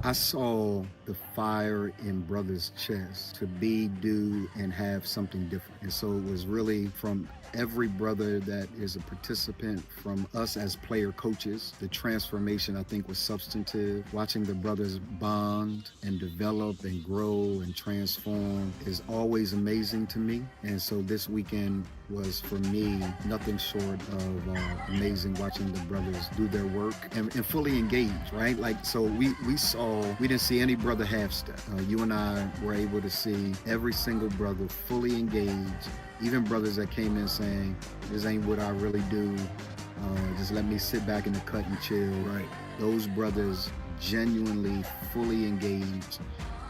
I saw the fire in Brother's chest to be, do, and have something different. And so it was really from every brother that is a participant, from us as player coaches. The transformation, I think, was substantive. Watching the brothers bond and develop and grow and transform is always amazing to me. And so this weekend was for me nothing short of amazing, watching the brothers do their work and fully engaged, right? Like, so we didn't see any brother half step. You and I were able to see every single brother fully engaged, even brothers that came in saying, this ain't what I really do. Just let me sit back in the cut and chill. Right. Those brothers genuinely fully engaged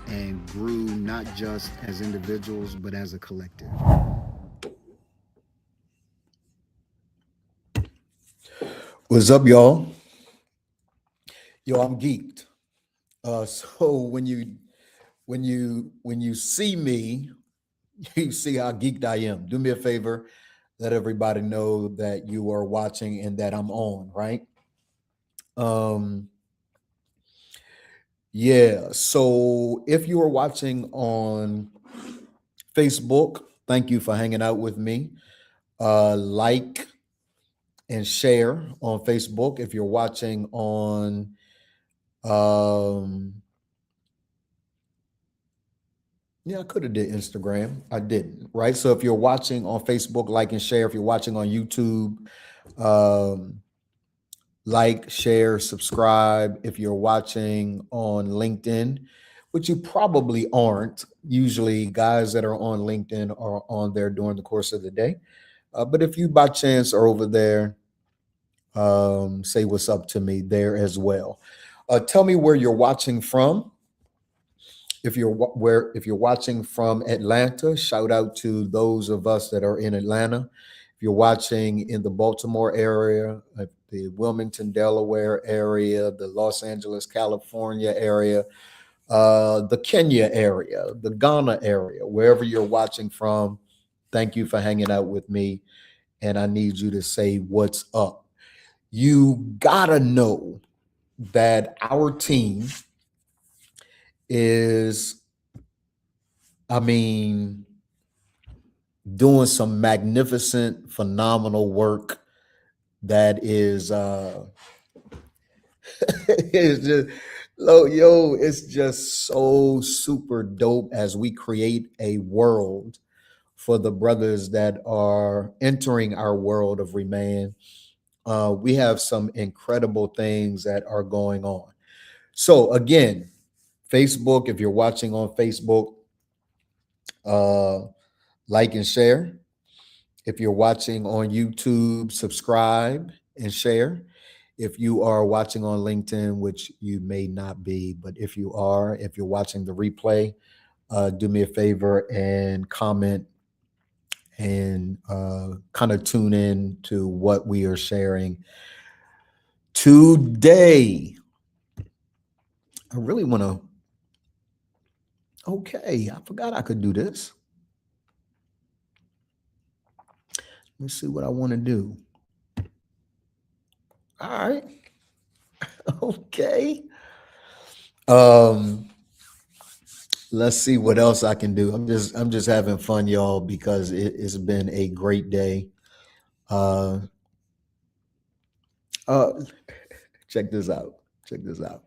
and grew not just as individuals, but as a collective. What's up, y'all? Yo, I'm geeked. So when you see me, you see how geeked I am. Do me a favor, let everybody know that you are watching and that I'm on, right? Yeah. So if you are watching on Facebook, thank you for hanging out with me. Like and share on Facebook. If you're watching on yeah, I could have did Instagram. I didn't, right? So if you're watching on Facebook, like and share. If you're watching on YouTube, like, share, subscribe. If you're watching on LinkedIn, which you probably aren't, usually guys that are on LinkedIn are on there during the course of the day. But if you by chance are over there, say what's up to me there as well. Tell me where you're watching from. If you're watching from Atlanta, shout out to those of us that are in Atlanta. If you're watching in the Baltimore area, the Wilmington, Delaware area, the Los Angeles, California area, the Kenya area, the Ghana area, wherever you're watching from, thank you for hanging out with me. And I need you to say what's up. You gotta know that our team is, I mean, doing some magnificent, phenomenal work that is it's just it's just so super dope as we create a world for the brothers that are entering our world of Remain. We have some incredible things that are going on. So again, Facebook, if you're watching on Facebook, like and share. If you're watching on YouTube, subscribe and share. If you are watching on LinkedIn, which you may not be, but if you are, if you're watching the replay, do me a favor and comment and kind of tune in to what we are sharing today. I really want to. Okay, I forgot I could do this. Let's see what I want to do. All right. Okay. Let's see what else I can do. I'm just having fun, y'all, because it's been a great day. Check this out. Check this out.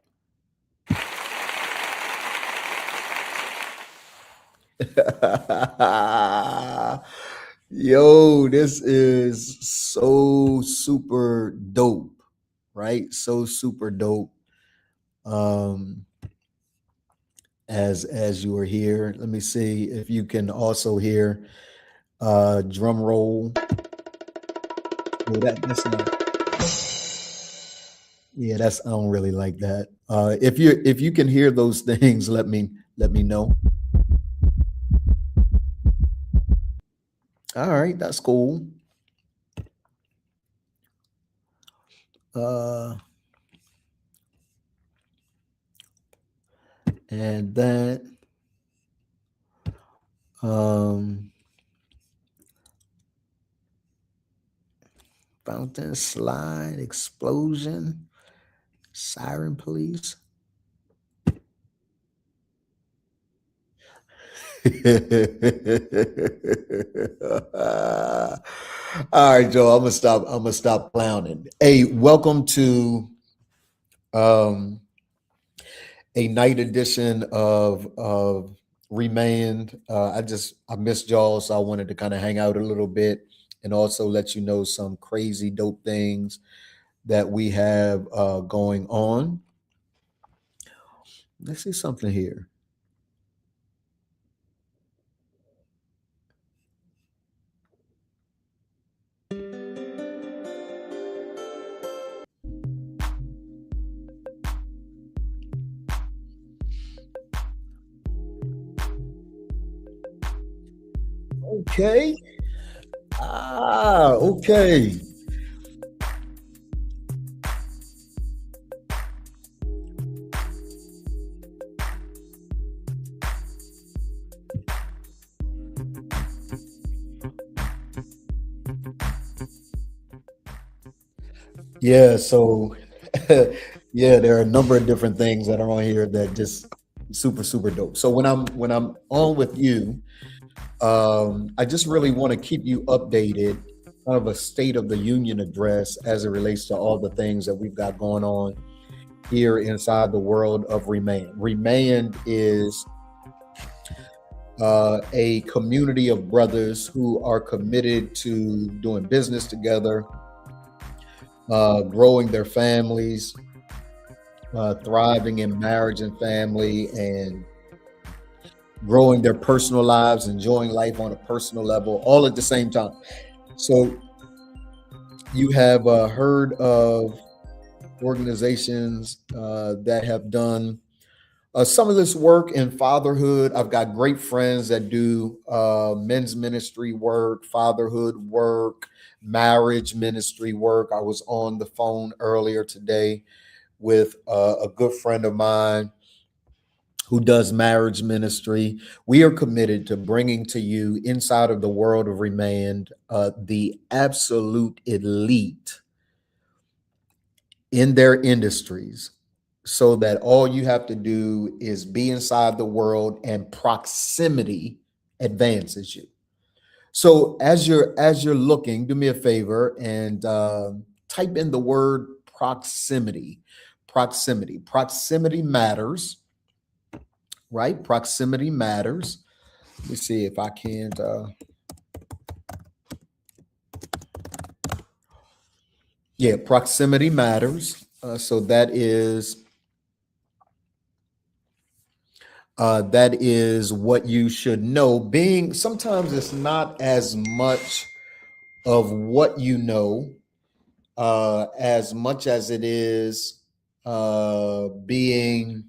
Yo, this is so super dope, right? So super dope. As you are here, let me see if you can also hear drum roll. Well, that's not. Yeah, that's I don't really like that. If you can hear those things, let me let me know. All right, that's cool. Uh, and that um, fountain slide explosion, siren police. All right, Joe. I'm gonna stop clowning. Hey, welcome to um a night edition of Remained. I missed y'all, so I wanted to kind of hang out a little bit and also let you know some crazy dope things that we have going on. Let's see something here. Okay. Okay. Yeah, so yeah, there are a number of different things that are on here that just super dope. So when I'm on with you, I just really want to keep you updated, kind of a state of the union address as it relates to all the things that we've got going on here inside the world of Remain. Remain is a community of brothers who are committed to doing business together, growing their families, thriving in marriage and family, and growing their personal lives, enjoying life on a personal level, all at the same time. So you have heard of organizations that have done some of this work in fatherhood. I've got great friends that do men's ministry work, fatherhood work, marriage ministry work. I was on the phone earlier today with a good friend of mine who does marriage ministry. We are committed to bringing to you inside of the world of Remained the absolute elite in their industries, so that all you have to do is be inside the world and proximity advances you. So as you're looking, do me a favor and type in the word proximity. Proximity matters, right? Proximity matters. Let me see if I can't. Yeah, proximity matters. So that is what you should know. Being sometimes it's not as much of what you know, as much as it is being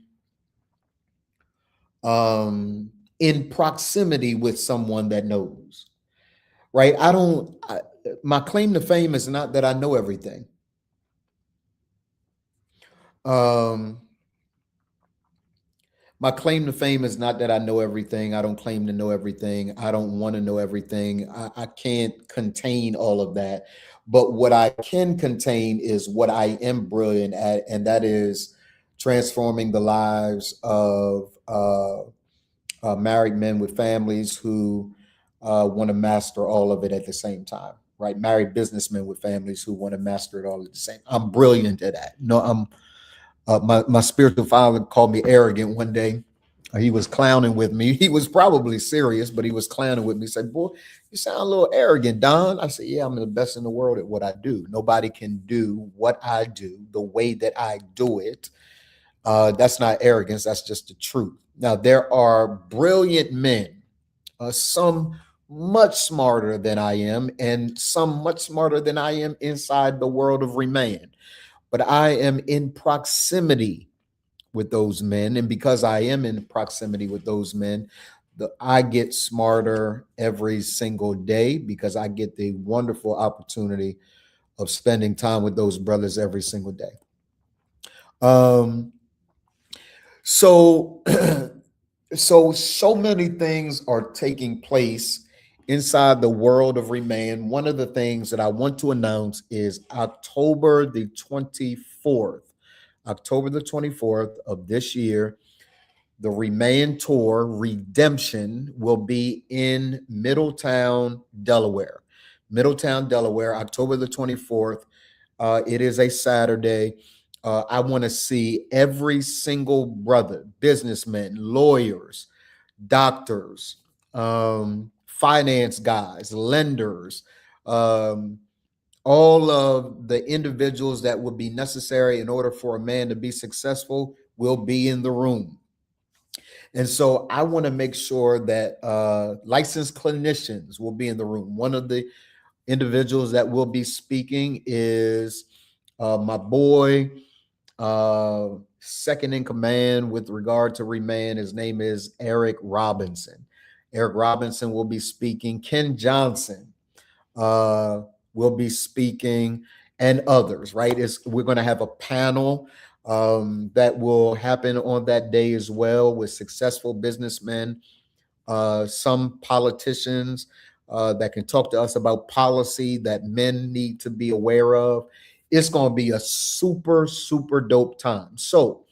in proximity with someone that knows. Right? My claim to fame is not that I know everything. Um, my claim to fame is not that I know everything. I don't claim to know everything. I don't want to know everything. I can't contain all of that. But what I can contain is what I am brilliant at, and that is transforming the lives of married men with families who want to master all of it at the same time. Right, married businessmen with families who want to master it all at the same. I'm brilliant at that. No, I'm my spiritual father called me arrogant one day. He was clowning with me. He was probably serious, but he was clowning with me. He said, "Boy, you sound a little arrogant, Don." I said, "Yeah, I'm the best in the world at what I do. Nobody can do what I do the way that I do it." That's not arrogance. That's just the truth. Now, there are brilliant men, some much smarter than I am, and some much smarter than I am inside the world of Remain. But I am in proximity with those men. And because I am in proximity with those men, I get smarter every single day because I get the wonderful opportunity of spending time with those brothers every single day. Um, so, so many things are taking place inside the world of Remain. One of the things that I want to announce is October the 24th. October the 24th of this year, the Remain Tour Redemption will be in Middletown, Delaware. Middletown, Delaware, October the 24th. It is a Saturday. I want to see every single brother, businessmen, lawyers, doctors, finance guys, lenders, all of the individuals that would be necessary in order for a man to be successful will be in the room. And so I want to make sure that licensed clinicians will be in the room. One of the individuals that will be speaking is my boy, second in command with regard to Remain. His name is Eric Robinson. Eric Robinson will be speaking. Ken Johnson will be speaking, and others, right? We're going to have a panel that will happen on that day as well with successful businessmen, some politicians that can talk to us about policy that men need to be aware of. It's going to be a super, super dope time. So,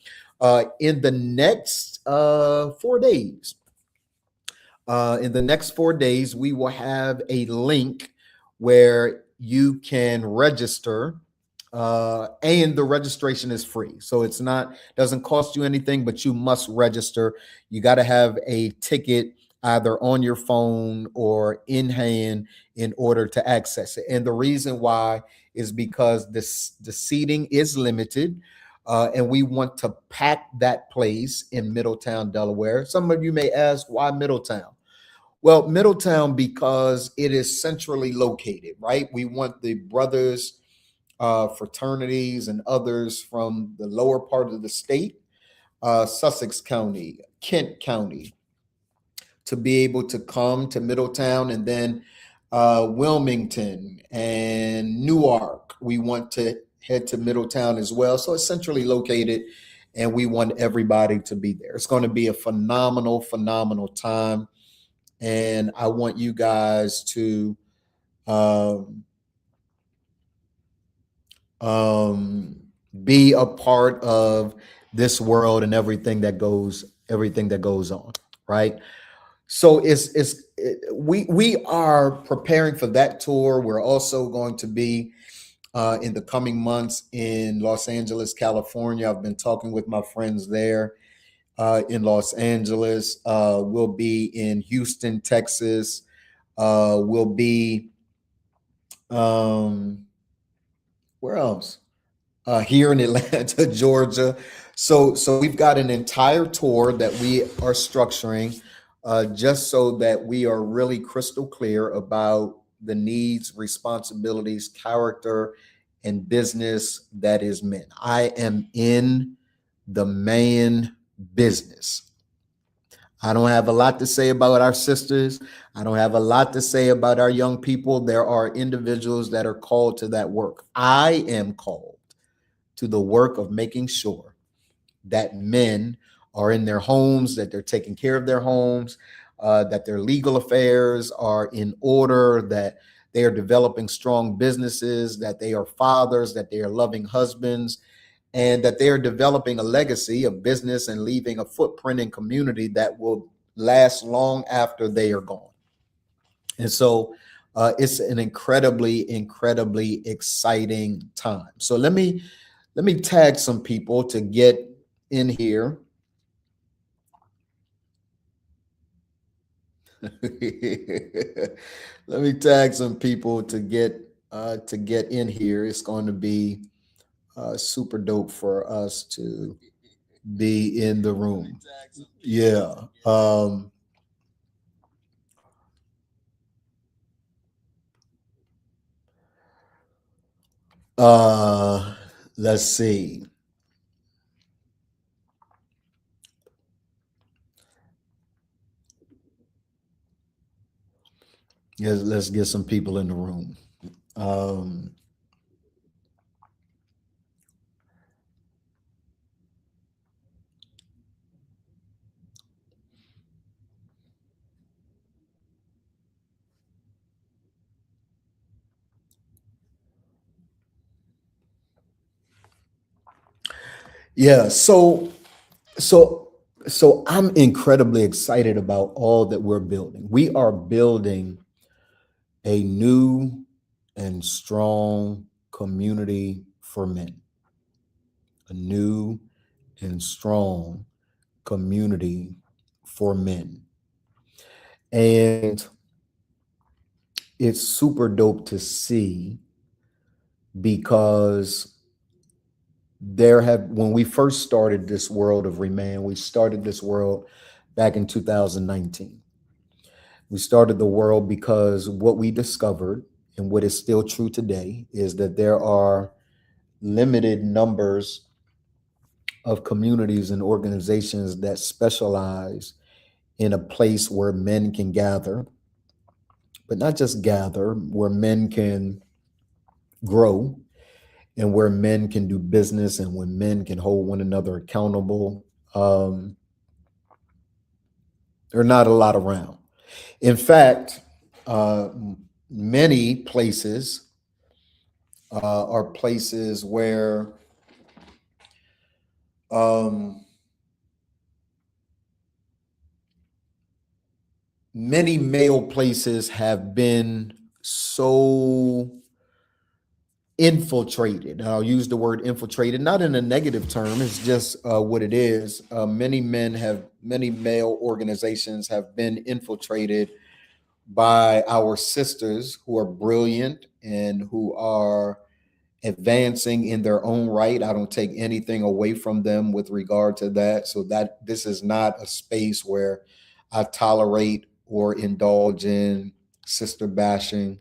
in the next 4 days, we will have a link where you can register, and the registration is free. So it's not, doesn't cost you anything, but you must register. You got to have a ticket either on your phone or in hand in order to access it. And the reason why is because the seating is limited. And we want to pack that place in Middletown, Delaware. Some of you may ask, why Middletown? Well, Middletown, because it is centrally located, right? We want the brothers, fraternities, and others from the lower part of the state, Sussex County, Kent County, to be able to come to Middletown, and then Wilmington and Newark. We want to head to Middletown as well. So it's centrally located, and we want everybody to be there. It's going to be a phenomenal, phenomenal time. And I want you guys to be a part of this world and everything that goes on, right? So we are preparing for that tour. We're also going to be in the coming months in Los Angeles, California. I've been talking with my friends there in Los Angeles. We'll be in Houston, Texas. We'll be where else? Here in Atlanta, Georgia. So we've got an entire tour that we are structuring just so that we are really crystal clear about the needs, responsibilities, character, and business that is men. I am in the man business. I don't have a lot to say about our sisters. I don't have a lot to say about our young people. There are individuals that are called to that work. I am called to the work of making sure that men are in their homes, that they're taking care of their homes, that their legal affairs are in order, that they are developing strong businesses, that they are fathers, that they are loving husbands, and that they are developing a legacy of business and leaving a footprint in community that will last long after they are gone. And so it's an incredibly, incredibly exciting time. So let me tag some people to get in here. Let me tag some people to get in here. It's going to be super dope for us to be in the room. Yeah. Let's see. Let's get some people in the room. Um, yeah. So so I'm incredibly excited about all that we're building. We are building a new and strong community for men. A new and strong community for men. And it's super dope to see because when we first started this world of Remand, we started this world back in 2019. We started the world because what we discovered and what is still true today is that there are limited numbers of communities and organizations that specialize in a place where men can gather, but not just gather, where men can grow and where men can do business and when men can hold one another accountable. There are not a lot around. In fact, uh, many places are places where um, many male places have been so infiltrated. And I'll use the word infiltrated, not in a negative term. It's just what it is. Many male organizations have been infiltrated by our sisters who are brilliant and who are advancing in their own right. I don't take anything away from them with regard to that. So that this is not a space where I tolerate or indulge in sister bashing.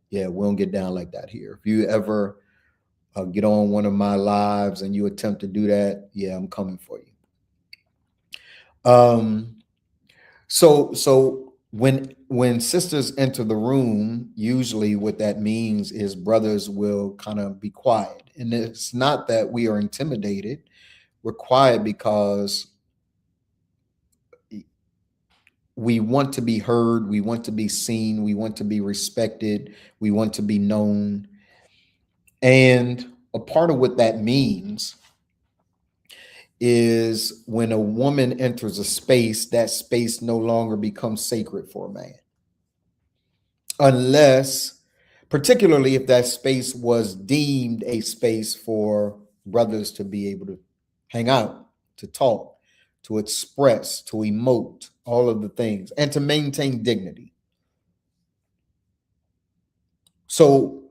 Yeah, we don't get down like that here. If you ever get on one of my lives and you attempt to do that, yeah, I'm coming for you. Um, so when sisters enter the room, usually what that means is brothers will kind of be quiet. And it's not that we are intimidated. We're quiet because we want to be heard, we want to be seen, we want to be respected, we want to be known. And a part of what that means is when a woman enters a space, that space no longer becomes sacred for a man. Unless, particularly if that space was deemed a space for brothers to be able to hang out, to talk, to express, to emote, all of the things, and to maintain dignity. So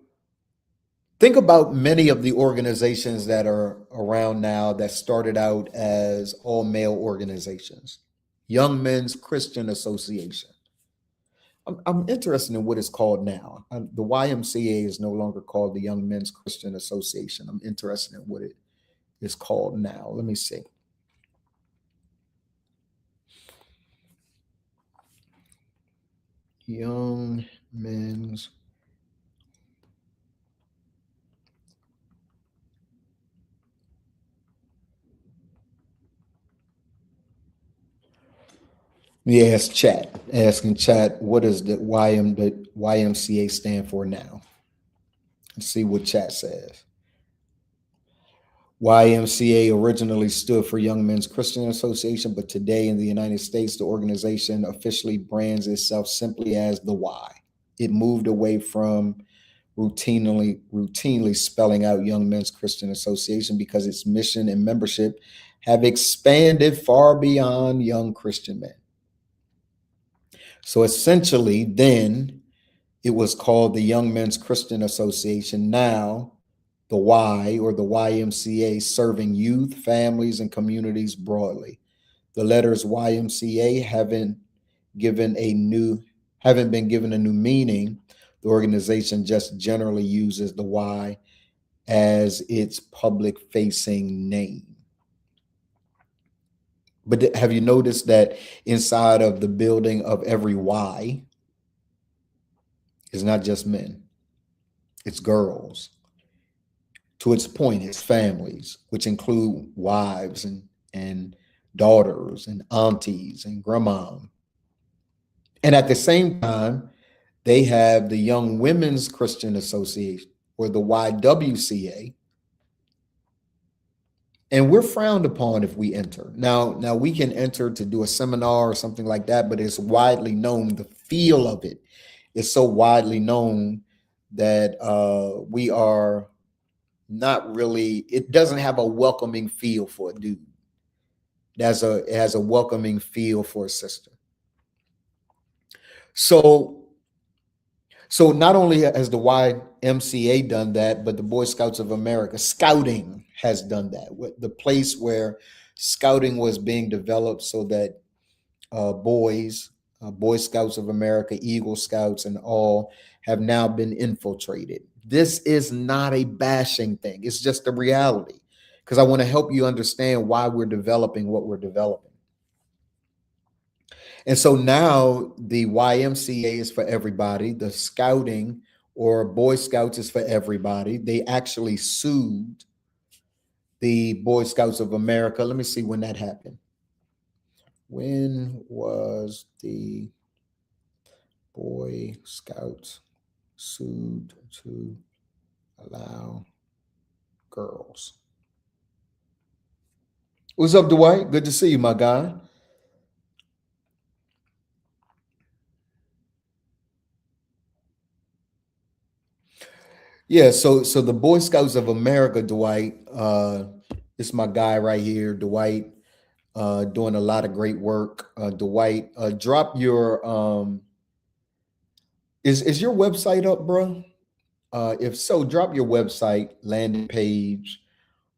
think about many of the organizations that are around now that started out as all male organizations. Young Men's Christian Association. I'm interested in what it's called now. The YMCA is no longer called the Young Men's Christian Association. I'm interested in what it is called now. Let me see. Young Men's. Yeah, ask chat. Asking chat, what does the YMCA stand for now? Let's see what chat says. YMCA originally stood for Young Men's Christian Association, but today in the United States, the organization officially brands itself simply as the Y. It moved away from routinely spelling out Young Men's Christian Association because its mission and membership have expanded far beyond young Christian men. So essentially, then it was called the Young Men's Christian Association. Now, the Y or the YMCA serving youth, families, and communities broadly. The letters YMCA haven't been given a new meaning. The organization just generally uses the Y as its public facing name. But have you noticed that inside of the building of every Y, It's not just men, it's girls. To its point, it's families, which include wives and daughters and aunties and grandma. And at the same time, they have the Young Women's Christian Association, or the YWCA, and we're frowned upon if we enter. Now we can enter to do a seminar or something like that, but it's widely known. The feel of it is so widely known that we are not really. It doesn't have a welcoming feel for a dude. It has a welcoming feel for a sister. So not only has the YMCA done that, but the Boy Scouts of America, Scouting, has done that. The place where Scouting was being developed so that Boy Scouts of America, Eagle Scouts, and all have now been infiltrated. This is not a bashing thing. It's just a reality, because I want to help you understand why we're developing what we're developing. And so now the YMCA is for everybody. The Scouting or Boy Scouts is for everybody. They actually sued the Boy Scouts of America. Let me see when that happened. When was the Boy Scouts sued to allow girls? What's up, Dwight? Good to see you, my guy. Yeah, so the Boy Scouts of America, Dwight, this is my guy right here, Dwight, doing a lot of great work. Dwight, drop your is your website up, bro? If so, drop your website landing page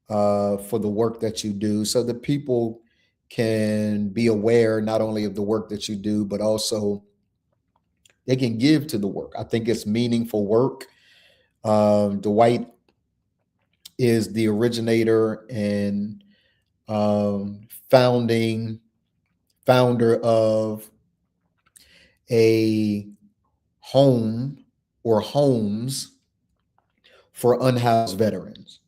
for the work that you do, so that people can be aware not only of the work that you do, but also they can give to the work. I think it's meaningful work. Dwight is the originator and founder of a home or homes for unhoused veterans.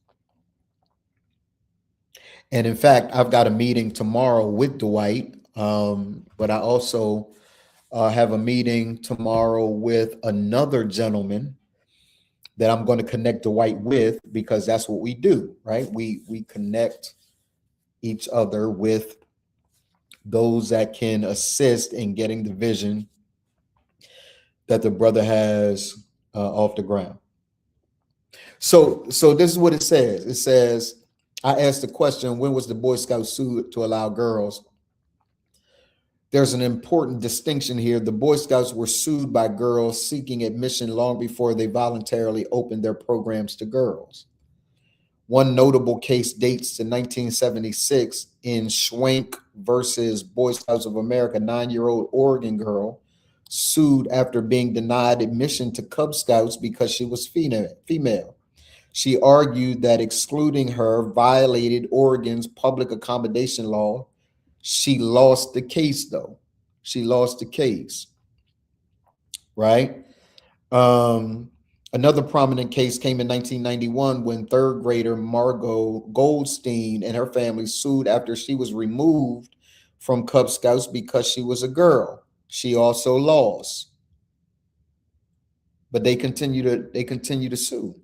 And in fact, I've got a meeting tomorrow with Dwight, but I also have a meeting tomorrow with another gentleman that I'm going to connect Dwight with, because that's what we do, right? We connect each other with those that can assist in getting the vision that the brother has off the ground. So this is what it says. It says, I asked the question, when was the Boy Scouts sued to allow girls? There's an important distinction here. The Boy Scouts were sued by girls seeking admission long before they voluntarily opened their programs to girls. One notable case dates to 1976 in Schwenk versus Boy Scouts of America. 9-year-old Oregon girl sued after being denied admission to Cub Scouts because she was female. She argued that excluding her violated Oregon's public accommodation law. She lost the case, though. She lost the case, right? Another prominent case came in 1991 when third grader Margot Goldstein and her family sued after she was removed from Cub Scouts because she was a girl. She also lost, but they continue to sue.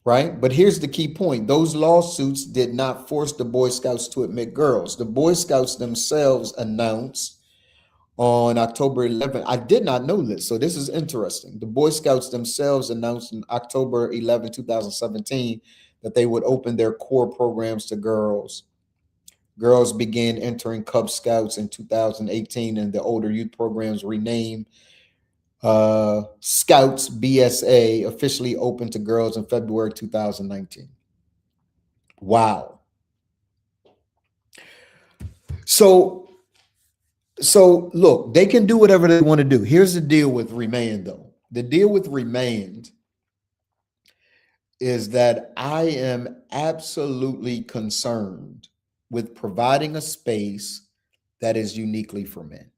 Right? But here's the key point. Those lawsuits did not force the Boy Scouts to admit girls. The Boy Scouts themselves announced on October 11th. I did not know this, so this is interesting. The Boy Scouts themselves announced on October 11, 2017, that they would open their core programs to girls. Girls began entering Cub Scouts in 2018, and the older youth programs renamed Scouts BSA officially opened to girls in February 2019. Wow. So look, they can do whatever they want to do. Here's the deal with Remand, though. The deal with Remand is that I am absolutely concerned with providing a space that is uniquely for men.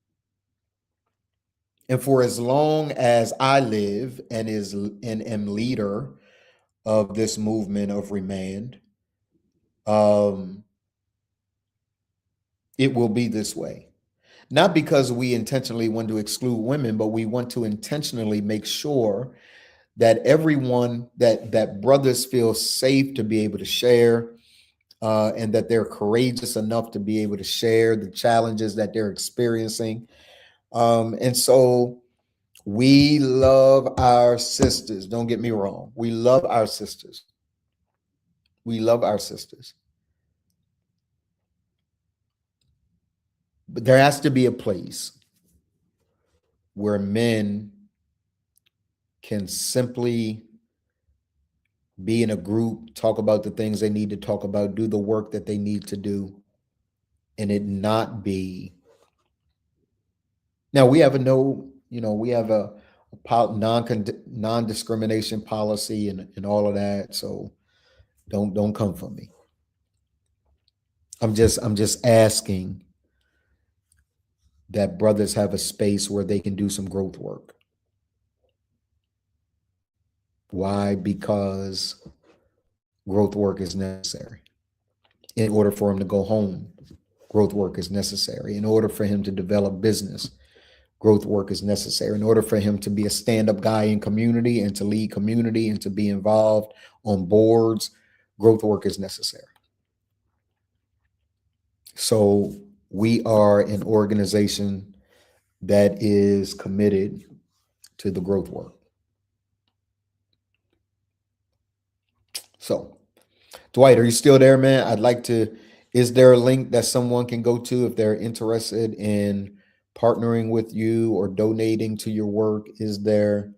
And for as long as I live and am leader of this movement of Remand, um, it will be this way. Not because we intentionally want to exclude women, but we want to intentionally make sure that everyone, that brothers feel safe to be able to share, and that they're courageous enough to be able to share the challenges that they're experiencing. And so we love our sisters. Don't get me wrong. We love our sisters. We love our sisters. But there has to be a place where men can simply be in a group, talk about the things they need to talk about, do the work that they need to do, and it not be. Now we have a non-discrimination policy and all of that. So don't come for me. I'm just asking that brothers have a space where they can do some growth work. Why? Because growth work is necessary. In order for him to go home, growth work is necessary. In order for him to develop business, growth work is necessary. In order for him to be a stand-up guy in community and to lead community and to be involved on boards, growth work is necessary. So we are an organization that is committed to the growth work. So, Dwight, are you still there, man? Is there a link that someone can go to if they're interested in partnering with you or donating to your work? Is there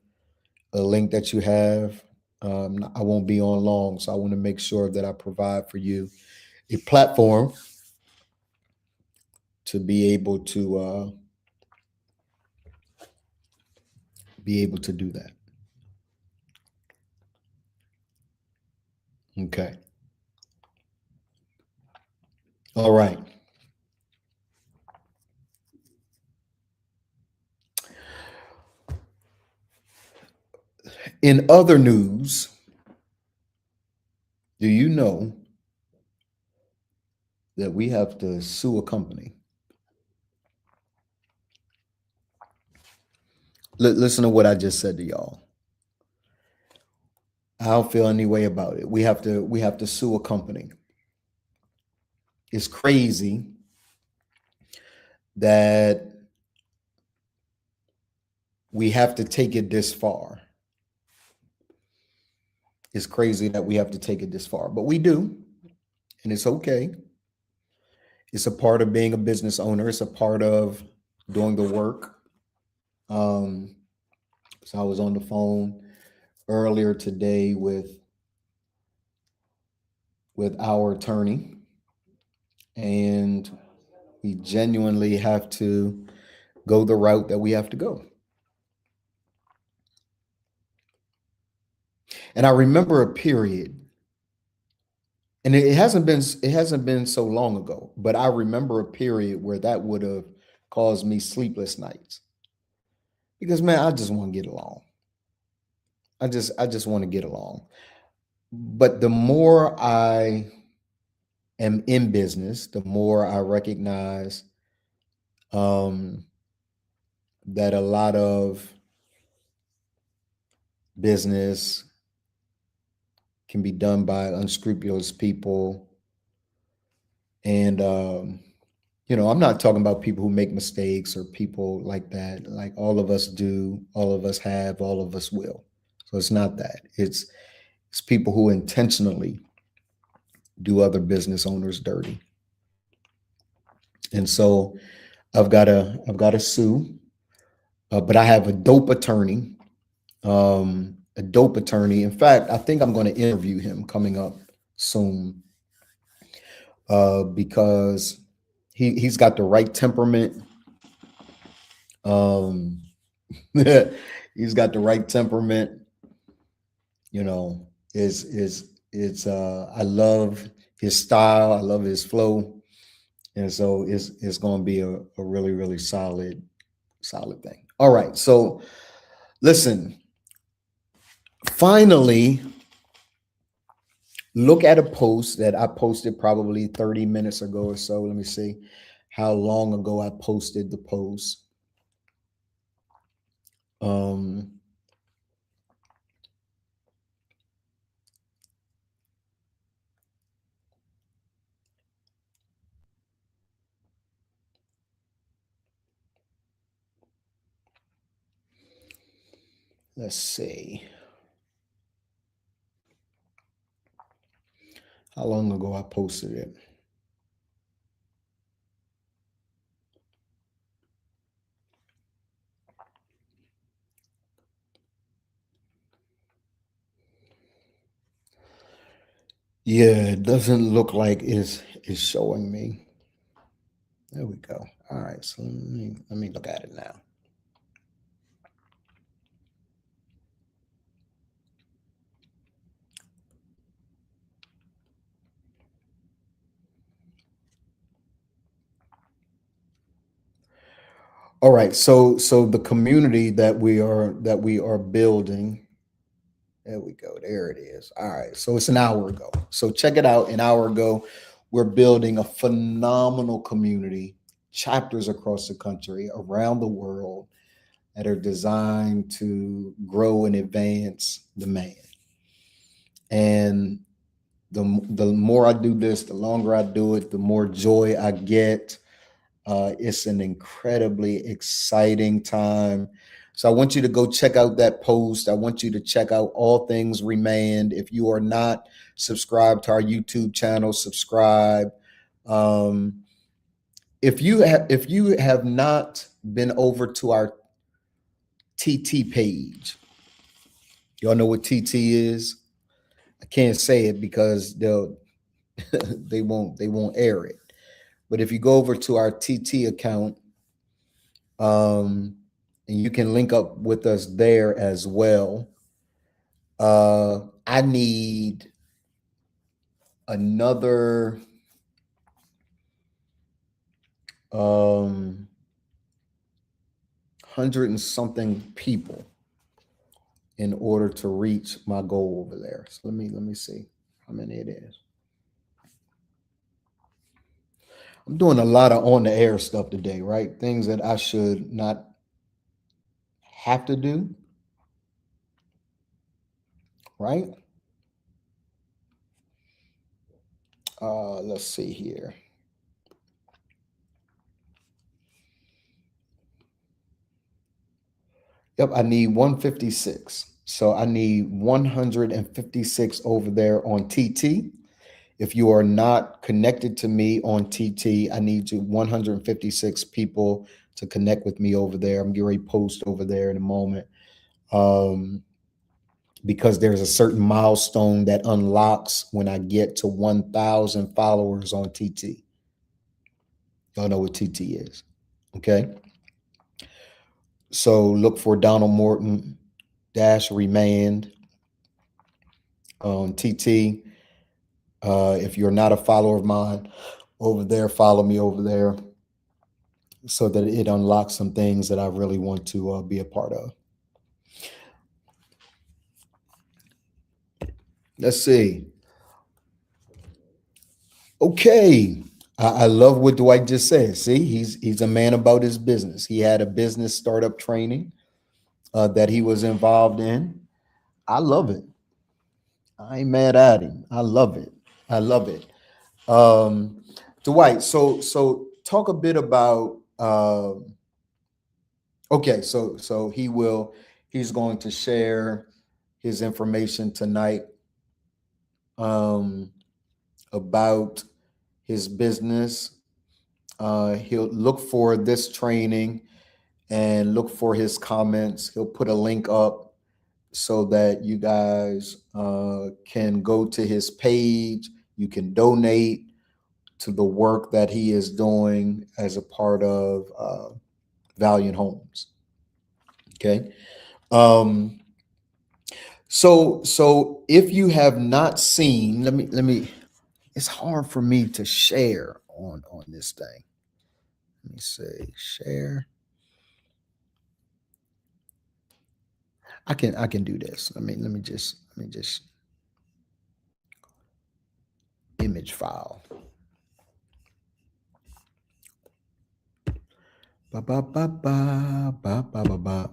a link that you have? I won't be on long, so I want to make sure that I provide for you a platform to be able to do that. Okay. All right. In other news, do you know that we have to sue a company? Listen to what I just said to y'all. I don't feel any way about it. We have to sue a company. It's crazy that we have to take it this far. It's crazy that we have to take it this far, but we do, and it's okay. It's a part of being a business owner. It's a part of doing the work. So I was on the phone earlier today with our attorney, and we genuinely have to go the route that we have to go. And I remember a period, and it hasn't been so long ago, but I remember a period where that would have caused me sleepless nights. Because, man, I just want to get along. I just want to get along. But the more I am in business, the more I recognize that a lot of business can be done by unscrupulous people. And, I'm not talking about people who make mistakes or people like that. Like, all of us do, all of us have, all of us will. So it's not that. It's people who intentionally do other business owners dirty. And so I've got to sue, but I have a dope attorney. In fact, I think I'm going to interview him coming up soon, because he's got the right temperament. He's got the right temperament. I love his style. I love his flow. And so it's going to be a really, really solid thing. All right. So listen, finally, look at a post that I posted probably 30 minutes ago or so. Let me see how long ago I posted the post. Um, let's see how long ago I posted it. Yeah, it doesn't look like it's showing me. There we go. All right, so let me look at it now. All right, so the community that we are building. There we go. There it is. All right, so it's an hour ago. So check it out. An hour ago, we're building a phenomenal community, chapters across the country, around the world, that are designed to grow and advance the man. And the more I do this, the longer I do it, the more joy I get. It's an incredibly exciting time. So I want you to go check out that post. I want you to check out All Things Remand. If you are not subscribed to our YouTube channel, subscribe. Um, if you have not been over to our TT page, y'all know what TT is. I can't say it because they'll they won't air it. But if you go over to our TT account, and you can link up with us there as well. I need another 100 and something people in order to reach my goal over there. So let me see how many it is. I'm doing a lot of on the air stuff today, right? Things that I should not have to do, right? Let's see here. Yep, I need 156. So I need 156 over there on TT. If you are not connected to me on TT, I need you 156 people to connect with me over there. I'm getting ready to post over there in a moment, because there's a certain milestone that unlocks when I get to 1,000 followers on TT. Y'all know what TT is, okay? So look for Donald Morton -Remand on TT. If you're not a follower of mine over there, follow me over there so that it unlocks some things that I really want to be a part of. Let's see. Okay. I love what Dwight just said. See, he's a man about his business. He had a business startup training that he was involved in. I love it. I ain't mad at him. I love it. I love it. Dwight, so talk a bit about okay, so he's going to share his information tonight about his business. He'll look for this training and look for his comments. He'll put a link up so that you guys can go to his page. You can donate to the work that he is doing as a part of Valiant Homes. Okay. So if you have not seen, let me. It's hard for me to share on this thing. Let me say share. I can do this. Let me just image file. Ba ba ba ba ba ba ba ba.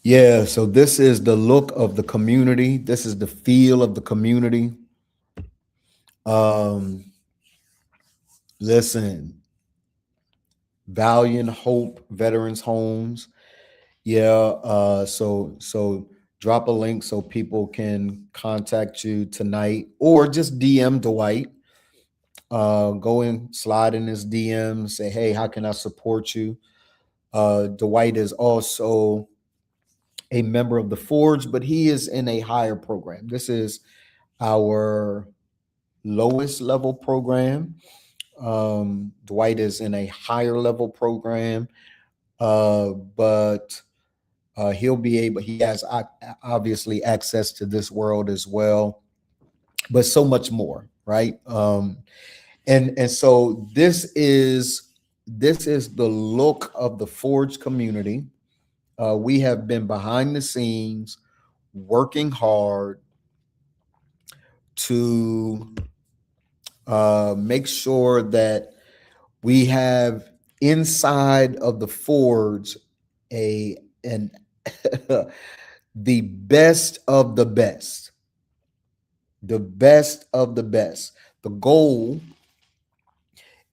Yeah, so this is the look of the community. This is the feel of the community. Um, Listen, Valiant Hope Veterans Homes. Yeah, so drop a link so people can contact you tonight, or just DM Dwight. Go and slide in his DM, say, hey, how can I support you? Dwight is also a member of the Forge, but he is in a higher program. This is our lowest level program. Dwight is in a higher level program, but he'll be able, he has obviously access to this world as well, but so much more, right? And so this is the look of the Forge community. We have been behind the scenes working hard to make sure that we have inside of the Forge an the best of the best, the best of the best. The goal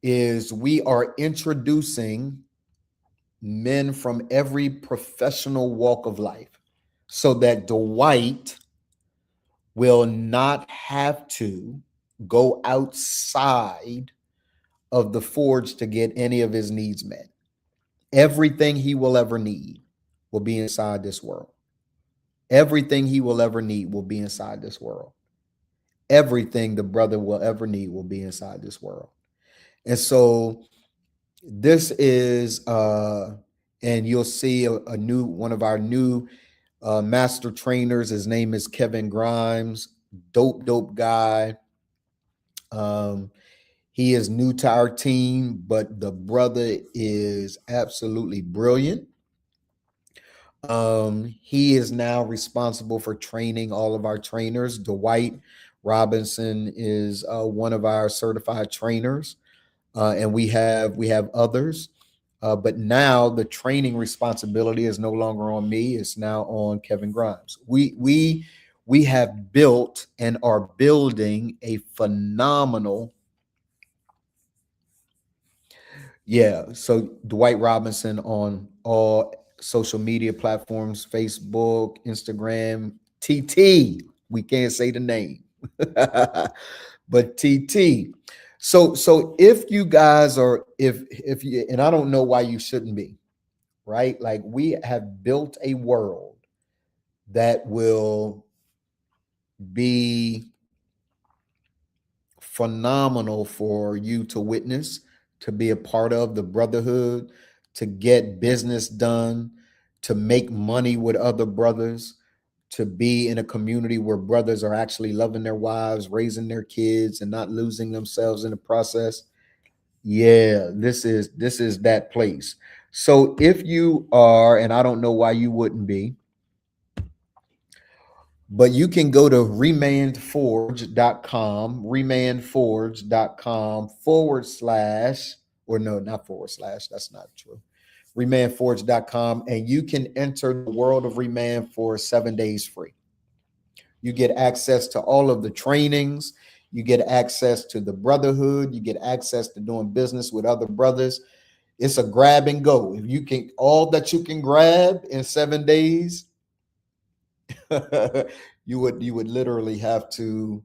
is we are introducing men from every professional walk of life so that Dwight will not have to go outside of the Forge to get any of his needs met. Everything he will ever need will be inside this world. Everything he will ever need will be inside this world. Everything the brother will ever need will be inside this world. And so this is and you'll see a new one of our new master trainers. His name is Kevin Grimes. Dope guy. He is new to our team, but the brother is absolutely brilliant. He is now responsible for training all of our trainers. Dwight Robinson is one of our certified trainers, and we have others. But now the training responsibility is no longer on me; it's now on Kevin Grimes. We have built and are building a phenomenal. Yeah, so Dwight Robinson on all social media platforms, Facebook, Instagram, TT. We can't say the name, but TT. So if you guys are, if you, and I don't know why you shouldn't be, right? Like, we have built a world that will be phenomenal for you to witness, to be a part of the brotherhood, to get business done, to make money with other brothers, to be in a community where brothers are actually loving their wives, raising their kids, and not losing themselves in the process. Yeah, this is that place. So if you are, and I don't know why you wouldn't be, but you can go to remandforge.com /, or no, not /, that's not true. Remandforge.com, and you can enter the world of Remand for 7 days free. You get access to all of the trainings, you get access to the brotherhood, you get access to doing business with other brothers. It's a grab and go. If you can, all that you can grab in 7 days, you would literally have to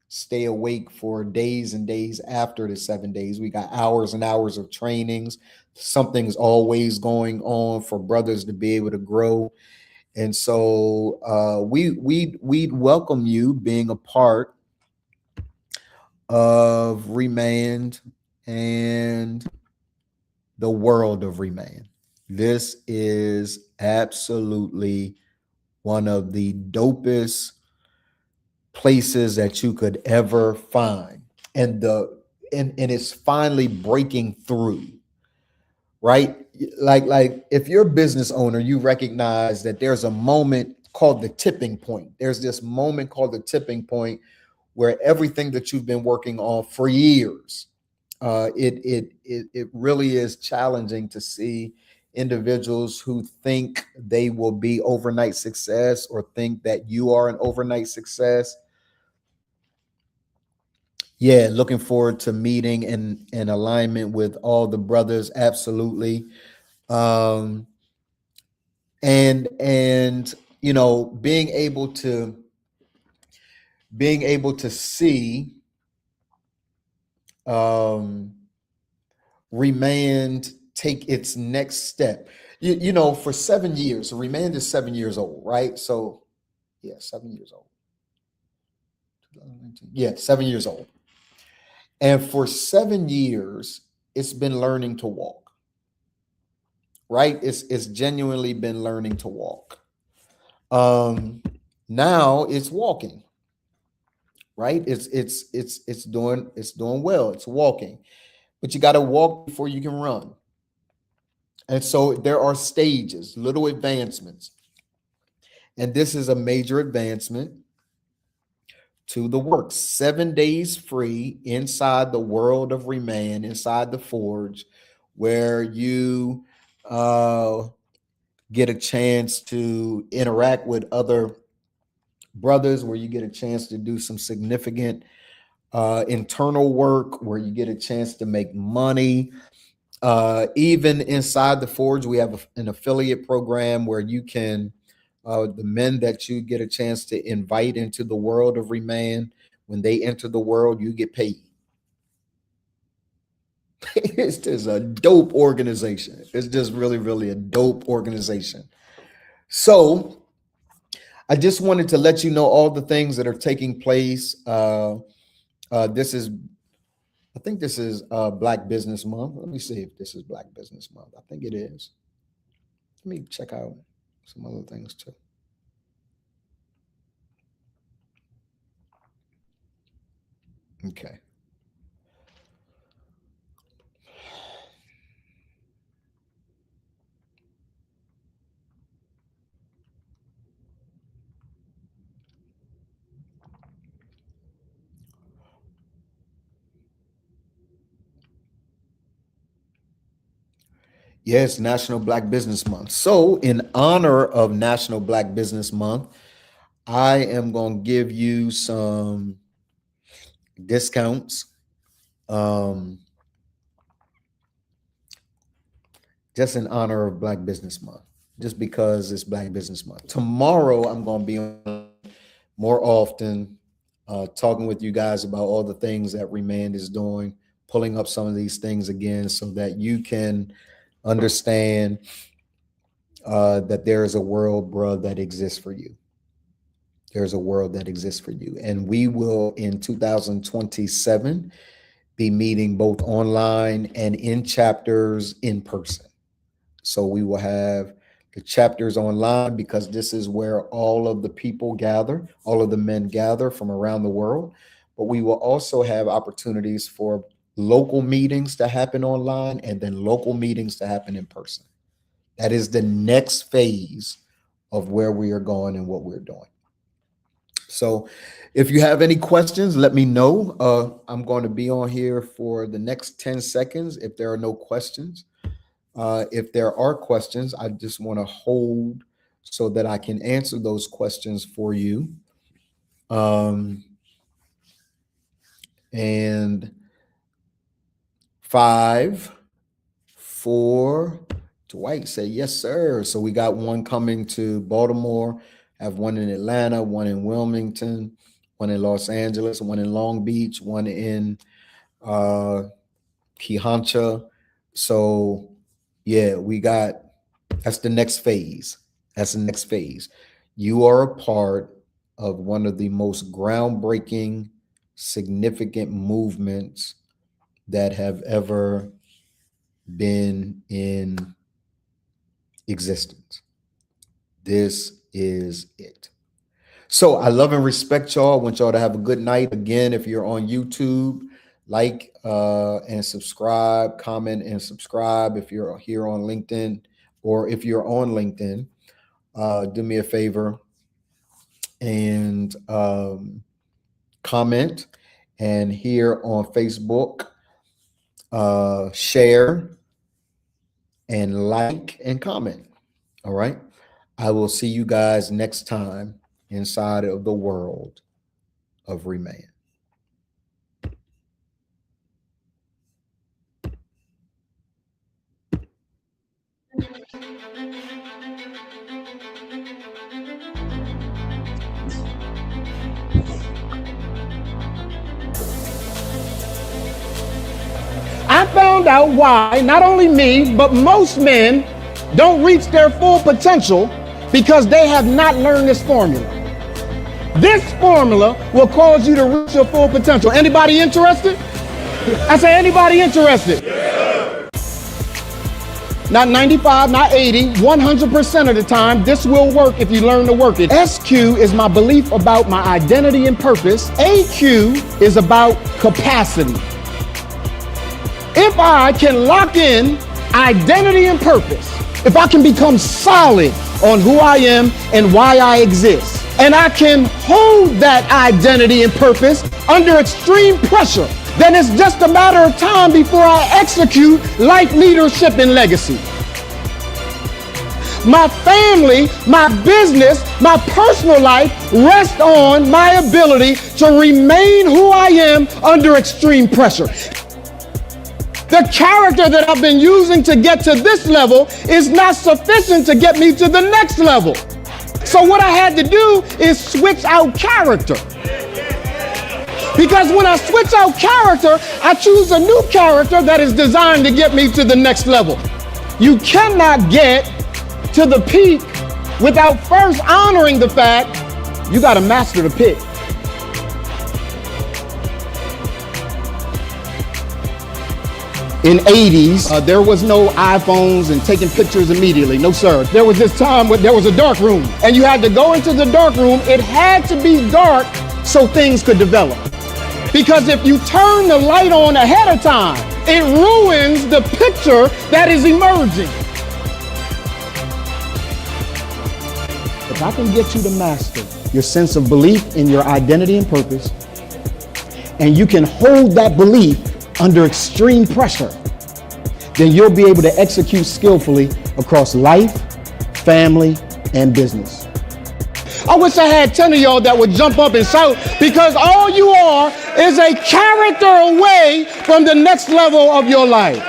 stay awake for days and days after the 7 days. We got hours and hours of trainings. Something's always going on for brothers to be able to grow. And so we'd welcome you being a part of Remand and the world of Remand. This is absolutely one of the dopest places that you could ever find. And it's finally breaking through, right? Like if you're a business owner, you recognize that there's a moment called the tipping point. There's this moment called the tipping point where everything that you've been working on for years, it really is challenging to see individuals who think they will be overnight success or think that you are an overnight success. Yeah, looking forward to meeting in alignment with all the brothers. Absolutely. Um, and being able to see um Remand take its next step. For 7 years, Remand is 7 years old, right? So yeah, 7 years old. 2019. Yeah, 7 years old. And for 7 years, it's been learning to walk, right? It's genuinely been learning to walk. Now it's walking, right? It's doing well. It's walking, but you got to walk before you can run. And so there are stages, little advancements. And this is a major advancement to the work. 7 days free inside the world of Remand, inside the Forge, where you get a chance to interact with other brothers, where you get a chance to do some significant internal work, where you get a chance to make money. Even inside the Forge, we have an affiliate program where you can, the men that you get a chance to invite into the world of Remand, when they enter the world, you get paid. It's just a dope organization. It's just really, really a dope organization. So I just wanted to let you know all the things that are taking place. This is I think this is Black Business Month. Let me see if this is Black Business Month. I think it is. Let me check out some other things too. Okay. Yes, National Black Business Month. So, in honor of National Black Business Month, I am going to give you some discounts. Just in honor of Black Business Month, just because it's Black Business Month. Tomorrow, I'm going to be on more often, talking with you guys about all the things that Remand is doing, pulling up some of these things again so that you can understand that there is a world, bro, that exists for you. There's a world that exists for you. And we will, in 2027, be meeting both online and in chapters in person. So we will have the chapters online because this is where all of the people gather, all of the men gather from around the world. But we will also have opportunities for local meetings to happen online and then local meetings to happen in person. That is the next phase of where we are going and what we're doing. So if you have any questions, let me know. I'm going to be on here for the next 10 seconds if there are no questions. If there are questions, I just want to hold so that I can answer those questions for you. And 5, 4, Dwight said, yes, sir. So we got one coming to Baltimore, have one in Atlanta, one in Wilmington, one in Los Angeles, one in Long Beach, one in Kehancha. So yeah, that's the next phase. That's the next phase. You are a part of one of the most groundbreaking, significant movements that have ever been in existence. This is it. So I love and respect y'all. I want y'all to have a good night. Again, if you're on YouTube, like and subscribe, comment and subscribe. If you're here on LinkedIn, or if you're on LinkedIn, do me a favor and comment. And here on Facebook, share and like and comment. All right. I will see you guys next time inside of the world of Remain. I found out why not only me, but most men don't reach their full potential because they have not learned this formula. This formula will cause you to reach your full potential. Anybody interested? I say, anybody interested? Yeah. Not 95, not 80, 100% of the time, this will work if you learn to work it. SQ is my belief about my identity and purpose. AQ is about capacity. If I can lock in identity and purpose, if I can become solid on who I am and why I exist, and I can hold that identity and purpose under extreme pressure, then it's just a matter of time before I execute life, leadership, and legacy. My family, my business, my personal life rest on my ability to remain who I am under extreme pressure. The character that I've been using to get to this level is not sufficient to get me to the next level. So what I had to do is switch out character. Because when I switch out character, I choose a new character that is designed to get me to the next level. You cannot get to the peak without first honoring the fact you got to master the pit. In 80s, there was no iPhones and taking pictures immediately. No, sir. There was this time when there was a dark room and you had to go into the dark room. It had to be dark so things could develop. Because if you turn the light on ahead of time, it ruins the picture that is emerging. If I can get you to master your sense of belief in your identity and purpose, and you can hold that belief under extreme pressure, then you'll be able to execute skillfully across life, family, and business. I wish I had 10 of y'all that would jump up and shout, because all you are is a character away from the next level of your life.